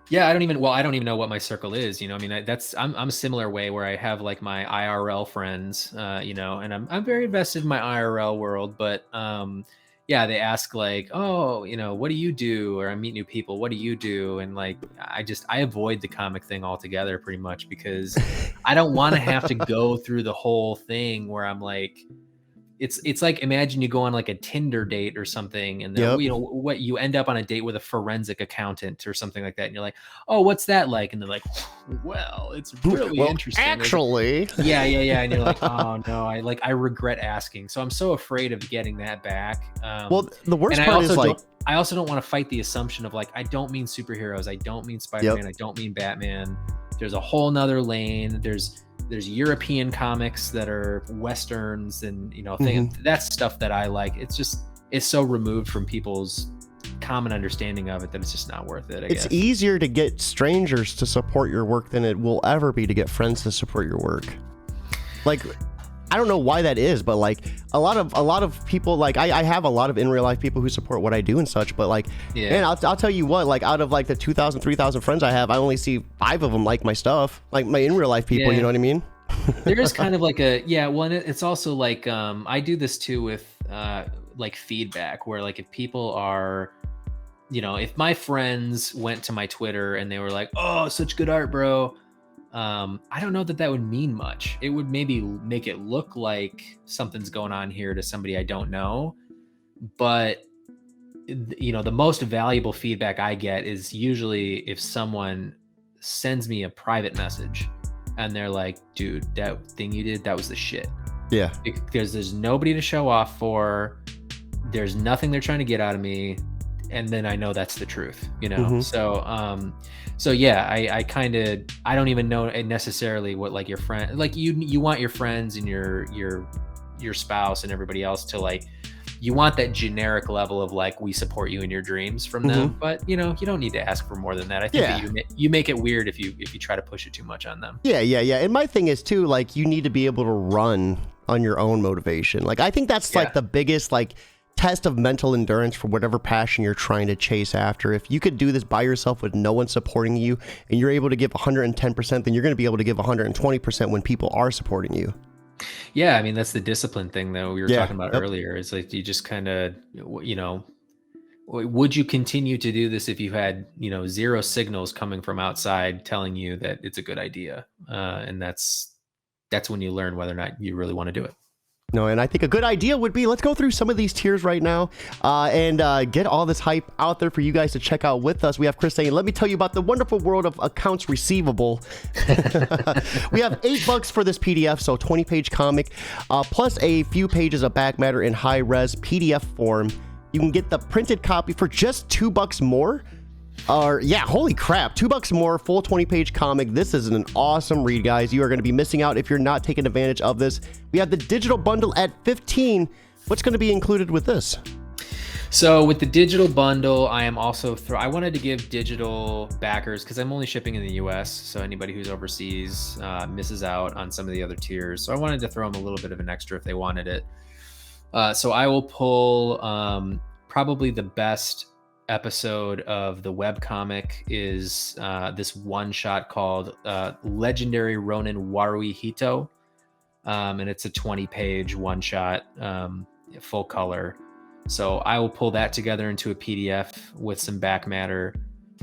B: Yeah, I don't even know what my circle is, you know. I mean, I'm a similar way where I have like my IRL friends, you know, and I'm very invested in my IRL world, but yeah, they ask like, oh, what do you do? Or I meet new people. What do you do? And like, I avoid the comic thing altogether pretty much because I don't want to have to go through the whole thing where I'm like, it's like, imagine you go on like a Tinder date or something, and then
A: Yep.
B: what you end up on a date with a forensic accountant or something like that, and you're like, oh, what's that like? And they're like, well, it's really
A: Well,
B: interesting.
A: actually,
B: Yeah, and you're like, oh no, I regret asking. So I'm so afraid of getting that back.
A: well, the worst
B: And
A: part is like,
B: I also don't want to fight the assumption of like, I don't mean superheroes, I don't mean Spider-Man,
A: yep.
B: I don't mean Batman. There's a whole nother lane. There's European comics that are Westerns and, that's stuff that I like. It's so removed from people's common understanding of it that it's just not worth it, I guess.
A: It's easier to get strangers to support your work than it will ever be to get friends to support your work. Like, I don't know why that is, but like a lot of people, like I have a lot of in real life people who support what I do and such, but like, man, I'll tell you what, like out of like the 2,000, 3,000 friends I have, I only see 5 of them like my stuff, like my in real life people, you know what I mean?
B: There is kind of like and it's also like, I do this too with like feedback where like if people are, if my friends went to my Twitter and they were like, oh, such good art, bro. I don't know that would mean much. It would maybe make it look like something's going on here to somebody I don't know. But, the most valuable feedback I get is usually if someone sends me a private message and they're like, dude, that thing you did, that was the shit.
A: Yeah.
B: Because there's nobody to show off for. There's nothing they're trying to get out of me. And then I know that's the truth, So yeah, I don't even know necessarily what like your friend, like you want your friends and your spouse and everybody else to like, you want that generic level of like, we support you in your dreams from them, but you don't need to ask for more than that. I think that you make it weird if you try to push it too much on them.
A: Yeah. And my thing is too, like you need to be able to run on your own motivation. Like I think that's like the biggest like test of mental endurance for whatever passion you're trying to chase after. If you could do this by yourself with no one supporting you and you're able to give 110%, then you're going to be able to give 120% when people are supporting you.
B: Yeah, I mean, that's the discipline thing that we were talking about earlier. It's like you just kind of, would you continue to do this if you had, 0 signals coming from outside telling you that it's a good idea? And that's when you learn whether or not you really want to do it.
A: No, and I think a good idea would be, let's go through some of these tiers right now and get all this hype out there for you guys to check out with us. We have Chris saying, let me tell you about the wonderful world of accounts receivable. We have $8 for this PDF, so 20-page comic, plus a few pages of back matter in high-res PDF form. You can get the printed copy for just $2 more. Holy crap, $2 more, full 20-page comic. This is an awesome read, guys. You are going to be missing out if you're not taking advantage of this. We have the digital bundle at $15. What's going to be included with this?
B: So with the digital bundle, I am also I wanted to give digital backers, because I'm only shipping in the US, so anybody who's overseas misses out on some of the other tiers. So I wanted to throw them a little bit of an extra if they wanted it. So I will pull probably the best episode of the webcomic is this one shot called Legendary Ronin Warui Hito. And it's a 20-page one shot, full color. So I will pull that together into a PDF with some back matter.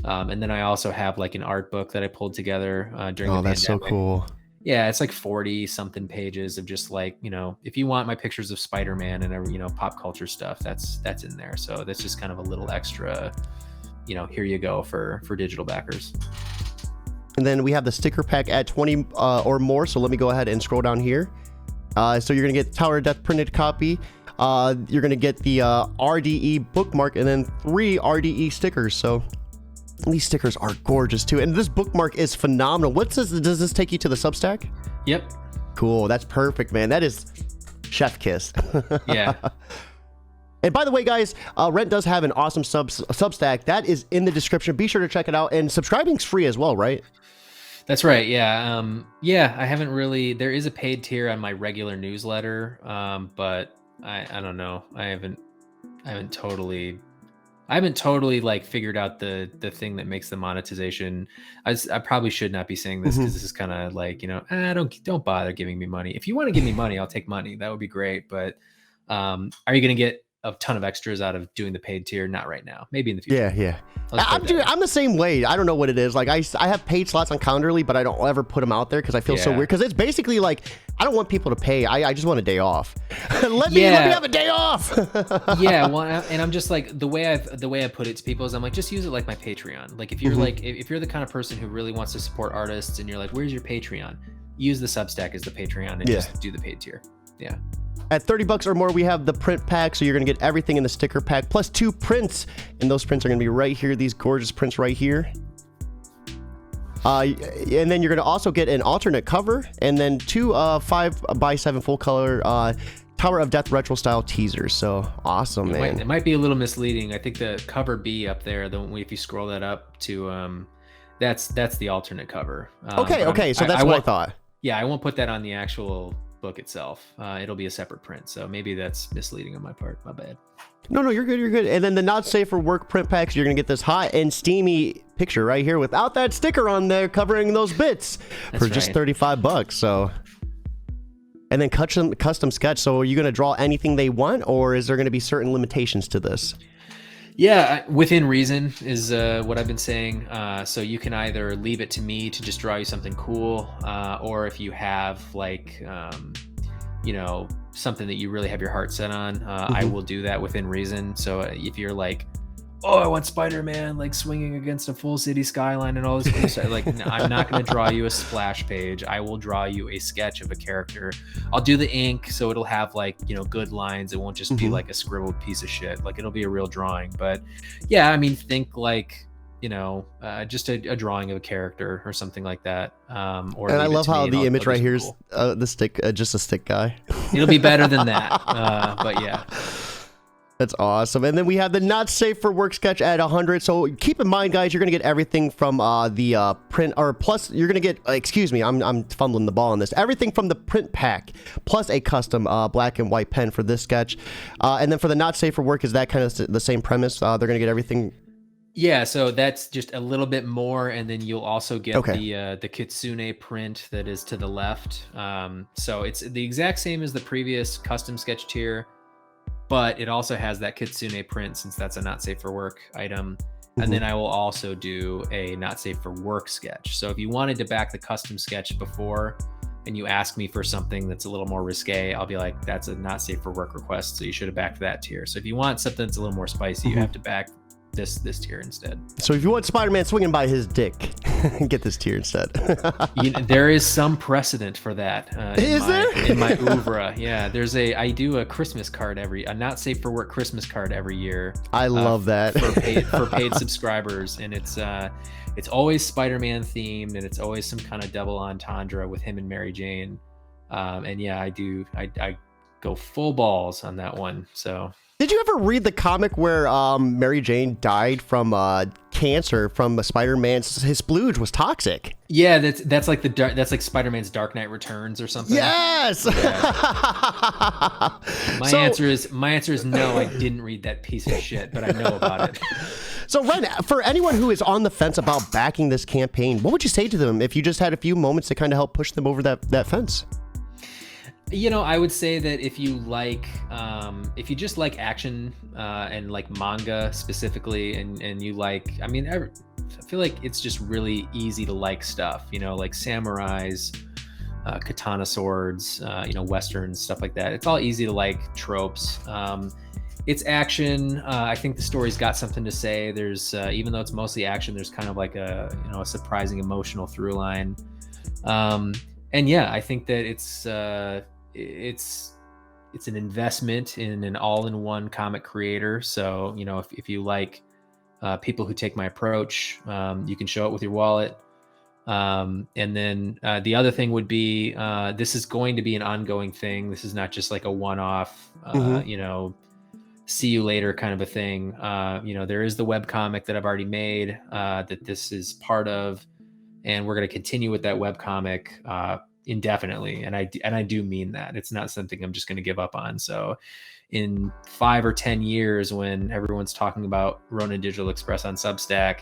B: And then I also have like an art book that I pulled together during the pandemic. Oh, that's so cool. Yeah, it's like 40 something pages of just like, if you want my pictures of Spider-Man and pop culture stuff, that's in there. So that's just kind of a little extra, here you go for digital backers.
A: And then we have the sticker pack at 20 or more. So let me go ahead and scroll down here. So you're going to get Tower of Death printed copy. You're going to get the RDE bookmark and then 3 RDE stickers. So these stickers are gorgeous too. And this bookmark is phenomenal. Does this take you to the Substack?
B: Yep.
A: Cool. That's perfect, man. That is chef kiss.
B: Yeah.
A: And by the way, guys, Rent does have an awesome Substack. That is in the description. Be sure to check it out. And subscribing's free as well, right?
B: That's right. Yeah. I haven't really, there is a paid tier on my regular newsletter. But I don't know. I haven't totally like figured out the thing that makes the monetization. I probably should not be saying this because this is kind of like, don't bother giving me money. If you want to give me money, I'll take money. That would be great. But are you going to get a ton of extras out of doing the paid tier. Not right now. Maybe in the future.
A: Yeah. I'm the same way. I don't know what it is. Like I have paid slots on Calendly, but I don't ever put them out there because I feel so weird. Because it's basically like I don't want people to pay. I just want a day off. let me have a day off.
B: Yeah. Well, and I'm just like the way I put it to people is I'm like, just use it like my Patreon. Like if you're like if you're the kind of person who really wants to support artists and you're like, where's your Patreon? Use the Substack as the Patreon and just do the paid tier. Yeah.
A: At $30 or more, we have the print pack, so you're going to get everything in the sticker pack, plus 2 prints, and those prints are going to be right here, these gorgeous prints right here. And then you're going to also get an alternate cover, and then 2 5x7 full color Tower of Death retro style teasers. So awesome, man.
B: It might be a little misleading. I think the cover B up there, if you scroll that up to, that's the alternate cover.
A: Okay, so that's what I thought.
B: Yeah, I won't put that on the actual book itself. It'll be a separate print, so maybe that's misleading on my part. My bad.
A: No, you're good. And then the not safe for work print packs, you're gonna get this hot and steamy picture right here without that sticker on there covering those bits for just $35. So, and then custom sketch. So are you gonna draw anything they want, or is there gonna be certain limitations to this?
B: Yeah, within reason is what I've been saying. So you can either leave it to me to just draw you something cool, or if you have like, something that you really have your heart set on, I will do that within reason. So if you're like, oh, I want Spider-Man like swinging against a full city skyline and all this cool stuff, like I'm not going to draw you a splash page. I will draw you a sketch of a character. I'll do the ink, so it'll have like, good lines. It won't just be like a scribbled piece of shit. Like it'll be a real drawing. But yeah, I mean, think like, just a drawing of a character or something like that. Or
A: and I love how the image right here is the stick, just a stick guy.
B: It'll be better than that. But yeah.
A: That's awesome. And then we have the not safe for work sketch at 100. So keep in mind, guys, you're going to get everything from the print, or plus you're going to get, excuse me, I'm fumbling the ball on this. Everything from the print pack, plus a custom black and white pen for this sketch. And then for the not safe for work, is that kind of the same premise? They're going to get everything.
B: Yeah, so that's just a little bit more, and then you'll also get the Kitsune print that is to the left. So it's the exact same as the previous custom sketch tier, but it also has that Kitsune print since that's a not safe for work item. And then I will also do a not safe for work sketch. So if you wanted to back the custom sketch before and you ask me for something that's a little more risque, I'll be like, that's a not safe for work request, so you should have backed that tier. So if you want something that's a little more spicy, you have to back this tier instead.
A: So if you want Spider-Man swinging by his dick, get this tier instead.
B: There is some precedent for that. In my oeuvre? Yeah, I do a Christmas card a not safe for work Christmas card every year.
A: I love that
B: for paid subscribers, and it's always Spider-Man themed, and it's always some kind of double entendre with him and Mary Jane. And yeah, I go full balls on that one. So.
A: Did you ever read the comic where Mary Jane died from cancer from Spider-Man's? His splooge was toxic.
B: Yeah, that's like that's like Spider-Man's Dark Knight Returns or something.
A: Yes.
B: Yeah. My answer is no. I didn't read that piece of shit, but I know about it.
A: So, Ren, for anyone who is on the fence about backing this campaign, what would you say to them if you just had a few moments to kind of help push them over that fence?
B: I would say that if you just like action and like manga specifically, and you like, I feel like it's just really easy to like stuff, like samurais, katana swords, westerns, stuff like that. It's all easy to like tropes. It's action. I think the story's got something to say. There's even though it's mostly action, there's kind of like a surprising emotional through line. And yeah, I think that it's an investment in an all-in-one comic creator. So, if you like people who take my approach, you can show it with your wallet. And then the other thing would be, this is going to be an ongoing thing. This is not just like a one-off, see you later kind of a thing. There is the webcomic that I've already made that this is part of, and we're going to continue with that webcomic indefinitely. And I do mean that. It's not something I'm just going to give up on. So in 5 or 10 years, when everyone's talking about Ronin Digital Express on Substack,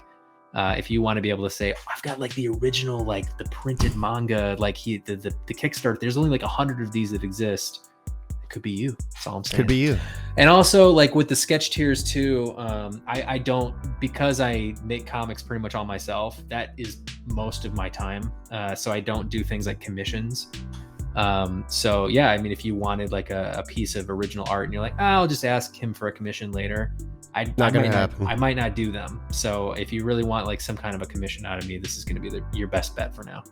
B: if you want to be able to say, I've got like the original, like the printed manga, like the Kickstarter, there's only like 100 of these that exist. could be you. That's all I'm saying.
A: Could be you.
B: And also, like with the sketch tiers too, I don't, because I make comics pretty much all myself, that is most of my time. So I don't do things like commissions. So yeah, I mean, if you wanted like a piece of original art and you're like, I'll just ask him for a commission later, I might not do them. So if you really want like some kind of a commission out of me, this is going to be your best bet for now.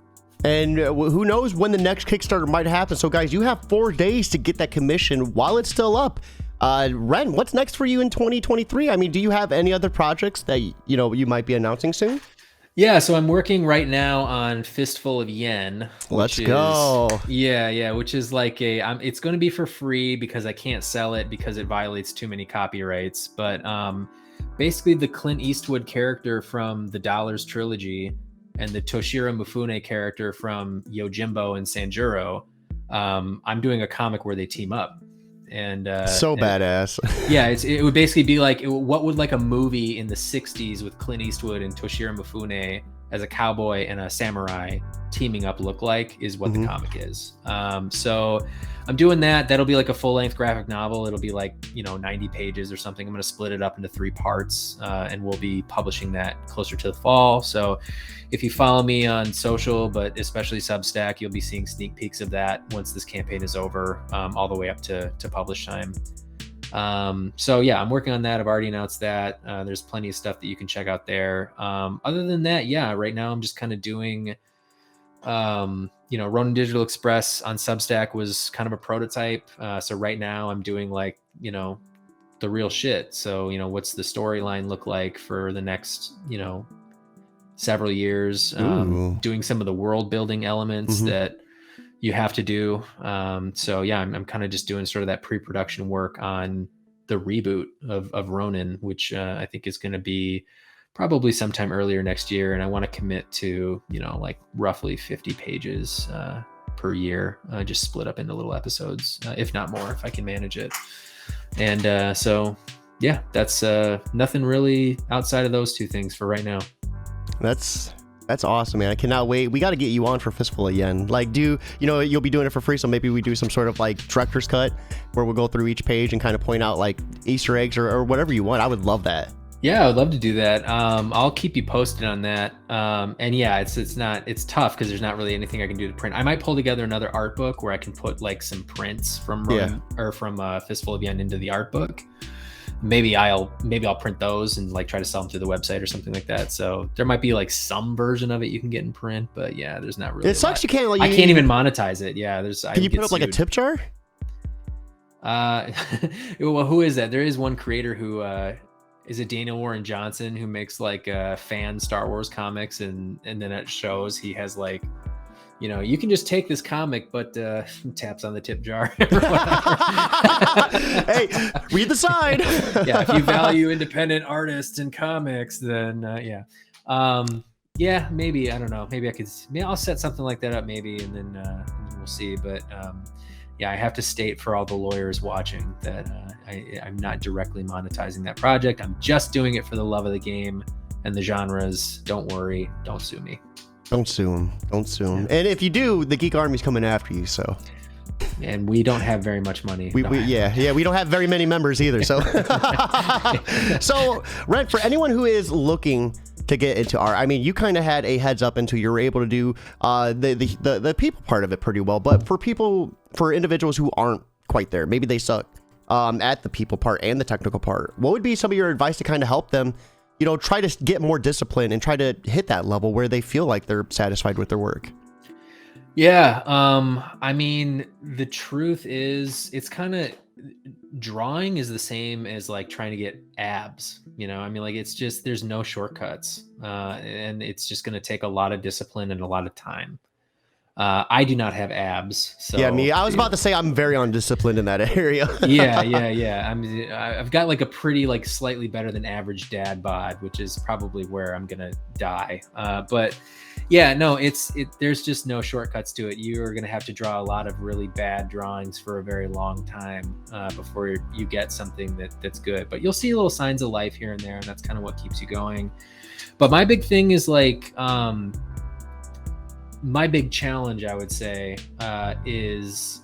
A: And who knows when the next Kickstarter might happen. So guys, you have 4 days to get that commission while it's still up. Ren, what's next for you in 2023? I mean, do you have any other projects that you might be announcing soon?
B: Yeah, so I'm working right now on Fistful of Yen.
A: Let's go.
B: Yeah, which is like it's going to be for free because I can't sell it because it violates too many copyrights. But basically the Clint Eastwood character from the Dollars trilogy and the Toshiro Mifune character from Yojimbo and Sanjuro, I'm doing a comic where they team up. And
A: badass.
B: Yeah, it would basically be like, what would like a movie in the 60s with Clint Eastwood and Toshiro Mifune as a cowboy and a samurai teaming up look like, is what the comic is. So I'm doing that. That'll be like a full-length graphic novel. It'll be like 90 pages or something. I'm going to split it up into 3 parts, and we'll be publishing that closer to the fall. So if you follow me on social, but especially Substack, you'll be seeing sneak peeks of that once this campaign is over, all the way up to publish time. So yeah, I'm working on that. I've already announced that. There's plenty of stuff that you can check out there. Other than that, yeah, right now I'm just kind of doing, Ronin Digital Express on Substack was kind of a prototype. So right now I'm doing like, the real shit. So, what's the storyline look like for the next, several years, doing some of the world building elements that you have to do. So yeah, I'm kind of just doing sort of that pre-production work on the reboot of Ronin, which I think is going to be probably sometime earlier next year. And I want to commit to, like roughly 50 pages per year, just split up into little episodes, if not more, if I can manage it. And so yeah, that's nothing really outside of those 2 things for right now.
A: That's awesome, man. I cannot wait. We got to get you on for Fistful of Yen. Like, you'll be doing it for free, so maybe we do some sort of like director's cut where we'll go through each page and kind of point out like Easter eggs or whatever you want. I would love that.
B: Yeah, I would love to do that. I'll keep you posted on that. And yeah, it's tough because there's not really anything I can do to print. I might pull together another art book where I can put like some prints from Fistful of Yen into the art book. Maybe I'll print those and like try to sell them through the website or something like that. So there might be like some version of it you can get in print, but yeah, there's not really.
A: It sucks. You can't.
B: I can't even monetize it. Yeah,
A: Can you put up like a tip jar?
B: Well, who is that? There is one creator who is it Daniel Warren Johnson, who makes like fan Star Wars comics, and then it shows he has like, you can just take this comic, but taps on the tip jar.
A: Hey, read the side.
B: Yeah, if you value independent artists and comics, then yeah, maybe, I don't know. Maybe I'll set something like that up maybe, and then we'll see. But yeah, I have to state for all the lawyers watching that I'm not directly monetizing that project. I'm just doing it for the love of the game and the genres. Don't worry, don't sue me.
A: Don't sue him. Don't sue him. And if you do, the Geek Army's coming after you. So.
B: And we don't have very much money.
A: We don't have very many members either. So. So, Rent, for anyone who is looking to get into art, I mean, you kind of had a heads up into you were able to do the people part of it pretty well. But for individuals who aren't quite there, maybe they suck at the people part and the technical part, what would be some of your advice to kind of help them? Try to get more discipline and try to hit that level where they feel like they're satisfied with their work.
B: Yeah. I mean, the truth is it's kind of, drawing is the same as like trying to get abs, I mean, like, it's just, there's no shortcuts, and it's just going to take a lot of discipline and a lot of time. I do not have abs. So
A: yeah, I was about to say I'm very undisciplined in that area.
B: Yeah. I've got like a pretty like slightly better than average dad bod, which is probably where I'm gonna die. But yeah, no, there's just no shortcuts to it. You are gonna have to draw a lot of really bad drawings for a very long time before you get something that's good. But you'll see little signs of life here and there, and that's kind of what keeps you going. But my big thing is like, my big challenge, I would say, is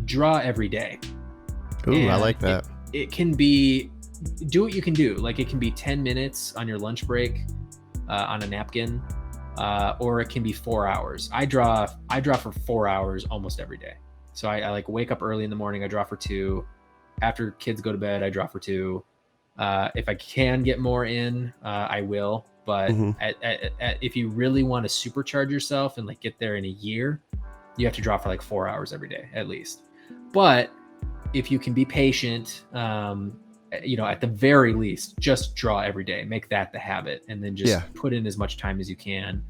B: draw every day.
A: Ooh,
B: And
A: I like that.
B: It can be, do what you can do. Like it can be 10 minutes on your lunch break on a napkin, or it can be 4 hours. I draw for 4 hours almost every day. So I like wake up early in the morning, I draw for 2. After kids go to bed, I draw for 2. If I can get more in, I will. But if you really want to supercharge yourself and like get there in a year, you have to draw for like 4 hours every day at least. But if you can be patient, at the very least, just draw every day, make that the habit, and then just put in as much time as you can.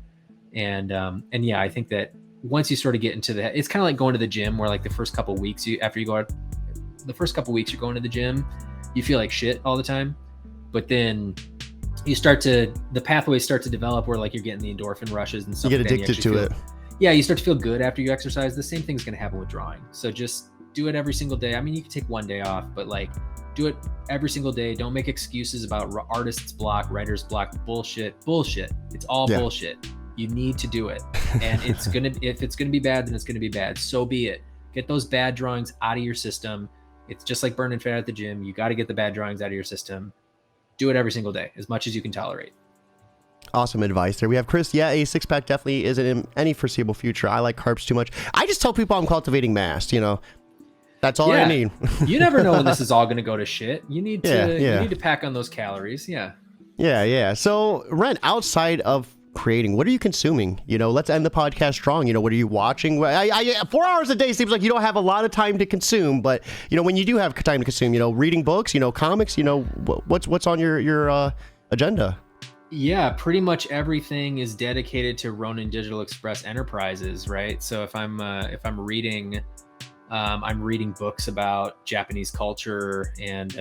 B: And yeah, I think that once you sort of get into it's kind of like going to the gym, where like the first couple weeks you're going to the gym, you feel like shit all the time, but then the pathways start to develop where like you're getting the endorphin rushes and stuff.
A: You get addicted to it.
B: Yeah, you start to feel good after you exercise. The same thing's going to happen with drawing. So just do it every single day. I mean, you can take one day off, but like do it every single day. Don't make excuses about artist's block, writer's block. Bullshit. It's all bullshit. You need to do it. And if it's gonna be bad, then it's gonna be bad. So be it. Get those bad drawings out of your system. It's just like burning fat at the gym. You got to get the bad drawings out of your system. Do it every single day, as much as you can tolerate.
A: Awesome advice there. We have Chris. Yeah, a 6-pack definitely isn't in any foreseeable future. I like carbs too much. I just tell people I'm cultivating mass, That's all I need.
B: You never know when this is all going to go to shit. You need to pack on those calories. Yeah.
A: Yeah. So, Ren, outside of creating, what are you consuming? Let's end the podcast strong. What are you watching? 4 hours a day seems like you don't have a lot of time to consume, but when you do have time to consume, reading books, comics, what's on your agenda?
B: Yeah, pretty much everything is dedicated to Ronin Digital Express Enterprises, right? So if I'm reading, I'm reading books about Japanese culture and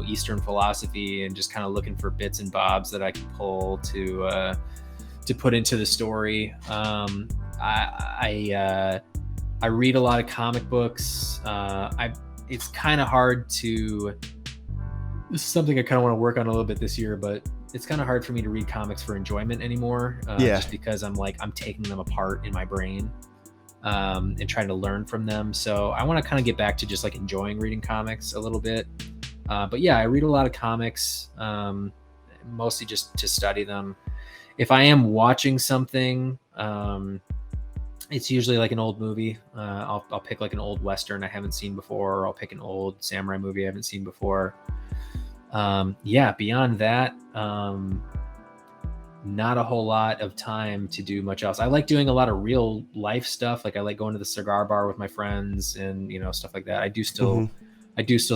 B: Eastern philosophy, and just kind of looking for bits and bobs that I can pull to put into the story. I read a lot of comic books. It's kind of hard to. This is something I kind of want to work on a little bit this year, but it's kind of hard for me to read comics for enjoyment anymore. Just because I'm taking them apart in my brain. And trying to learn from them. So I want to kind of get back to just like enjoying reading comics a little bit. But yeah, I read a lot of comics, mostly just to study them. If I am watching something, it's usually like an old movie. I'll pick like an old Western I haven't seen before, or I'll pick an old samurai movie I haven't seen before. Beyond that, not a whole lot of time to do much else. I like doing a lot of real life stuff. Like I like going to the cigar bar with my friends and, stuff like that. I do still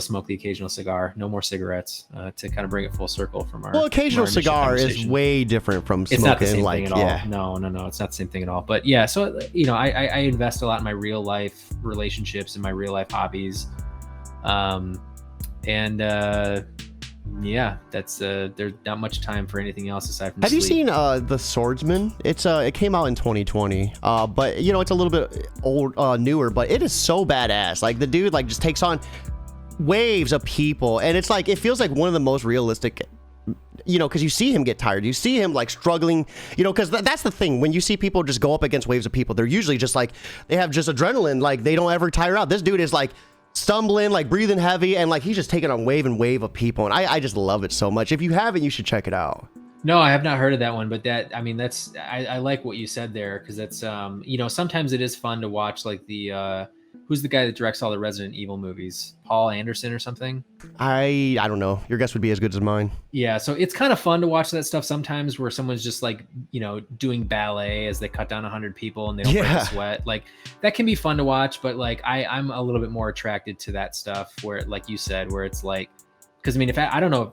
B: smoke the occasional cigar. No more cigarettes, to kind of bring it full circle from our.
A: Well, occasional cigar is way different from smoking.
B: It's not the same thing at all. No, it's not the same thing at all. But yeah, so, I invest a lot in my real life relationships and my real life hobbies. Yeah, that's there's not much time for anything else aside from
A: Have
B: sleep.
A: you seen The Swordsman? It came out in 2020, but it's a little bit newer, but it is so badass. Like the dude just takes on waves of people, and it's like it feels like one of the most realistic, because you see him get tired, you see him struggling, because that's the thing. When you see people just go up against waves of people, they're usually just they have just adrenaline, they don't ever tire out. This dude is stumbling, breathing heavy, and he's just taking on wave and wave of people, and I just love it so much. If you haven't, you should check it out.
B: No, I have not heard of that one, but I like what you said there, because that's sometimes it is fun to watch the who's the guy that directs all the Resident Evil movies? Paul Anderson or something?
A: I don't know. Your guess would be as good as mine.
B: Yeah, so it's kind of fun to watch that stuff sometimes, where someone's just doing ballet as they cut down 100 people and they don't break a sweat. That can be fun to watch, but I'm a little bit more attracted to that stuff where, like you said, where it's because if I don't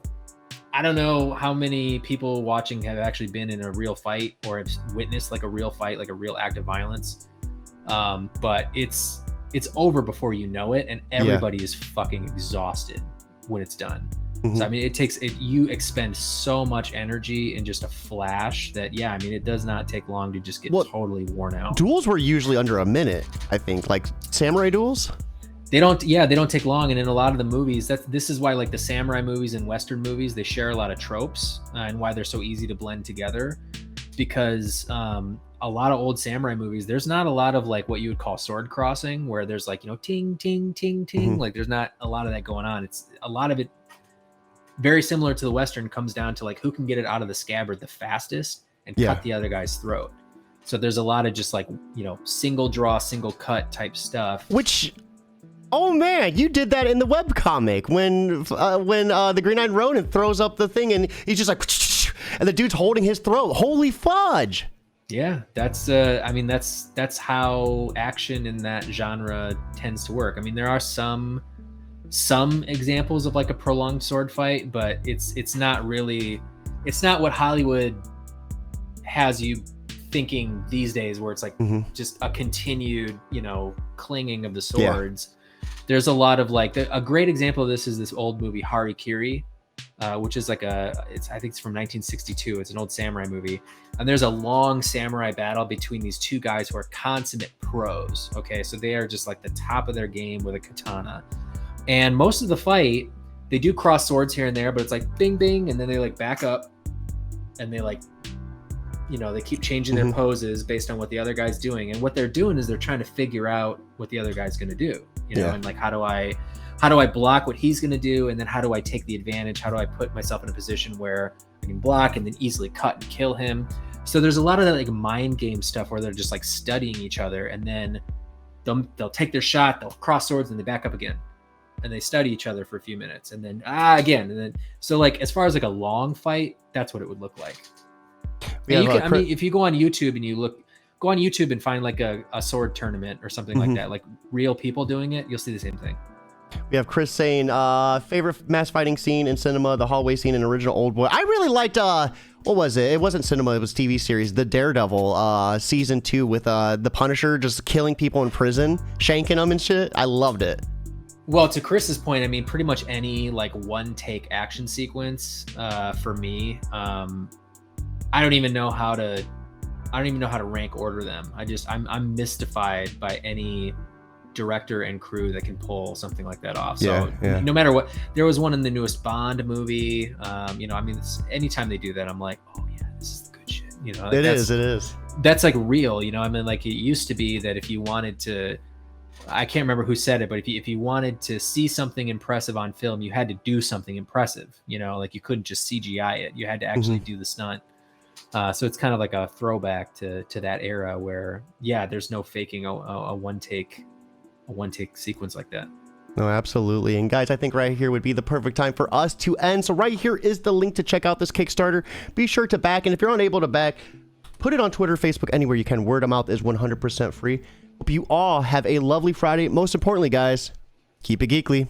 B: know how many people watching have actually been in a real fight or have witnessed a real fight, a real act of violence. But it's over before you know it, and everybody is fucking exhausted when it's done. Mm-hmm. So you expend so much energy in just a flash that it does not take long to just get totally worn out.
A: Duels were usually under a minute, I think, samurai duels.
B: They don't take long, and in a lot of the movies, this is why the samurai movies and Western movies, they share a lot of tropes, and why they're so easy to blend together. because a lot of old samurai movies, there's not a lot of like what you would call sword crossing, where there's like, you know, ting ting ting ting, like there's not a lot of that going on. It's a lot of it very similar to the Western, comes down to like who can get it out of the scabbard the fastest and cut the other guy's throat. So there's a lot of just like, you know, single draw, single cut type stuff.
A: Which, oh man, you did that in the webcomic when the Green Knight Ronin throws up the thing and he's just like, and the dude's holding his throat. Holy fudge!
B: Yeah, that's I mean, that's how action in that genre tends to work. I mean, there are some examples of like a prolonged sword fight, but it's not what Hollywood has you thinking these days, where it's like just a continued, you know, clinging of the swords. There's a lot of like a great example of this is this old movie Harikiri, which is like I think it's from 1962. It's an old samurai movie, and there's a long samurai battle between these two guys who are consummate pros. Okay, so they are just like the top of their game with a katana, and most of the fight they do cross swords here and there, but it's like bing bing, and then they like back up, and they like, you know, they keep changing their poses based on what the other guy's doing. And what they're doing is they're trying to figure out what the other guy's going to do, you know, and like, how do I block what he's going to do? And then how do I take the advantage? How do I put myself in a position where I can block and then easily cut and kill him? So there's a lot of that like mind game stuff where they're just like studying each other, and then they'll take their shot, they'll cross swords, and they back up again. And they study each other for a few minutes, and then again. And then, so like, as far as like a long fight, that's what it would look like. I mean, if you go on YouTube and find like a sword tournament or something like that, like real people doing it, you'll see the same thing.
A: We have Chris saying, favorite mass fighting scene in cinema, the hallway scene in original Old Boy. I really liked, what was it? It wasn't cinema, it was TV series, The Daredevil, season 2 with the Punisher just killing people in prison, shanking them and shit. I loved it.
B: Well, to Chris's point, I mean, pretty much any like one take action sequence for me, I don't even know how to rank order them. I'm mystified by any director and crew that can pull something like that off. So no matter what, there was one in the newest Bond movie. You know, I mean, anytime they do that, I'm like, oh yeah, this is the good shit. You know, like it is. That's like real. You know, I mean, like it used to be that if you wanted to, I can't remember who said it, but if you wanted to see something impressive on film, you had to do something impressive. You know, like you couldn't just CGI it. You had to actually do the stunt. So it's kind of like a throwback to that era where, there's no faking a one take sequence like that.
A: No, absolutely. And guys, I think right here would be the perfect time for us to end. So right here is the link to check out this Kickstarter. Be sure to back. And if you're unable to back, put it on Twitter, Facebook, anywhere you can. Word of mouth is 100% free. Hope you all have a lovely Friday. Most importantly, guys, keep it geekly.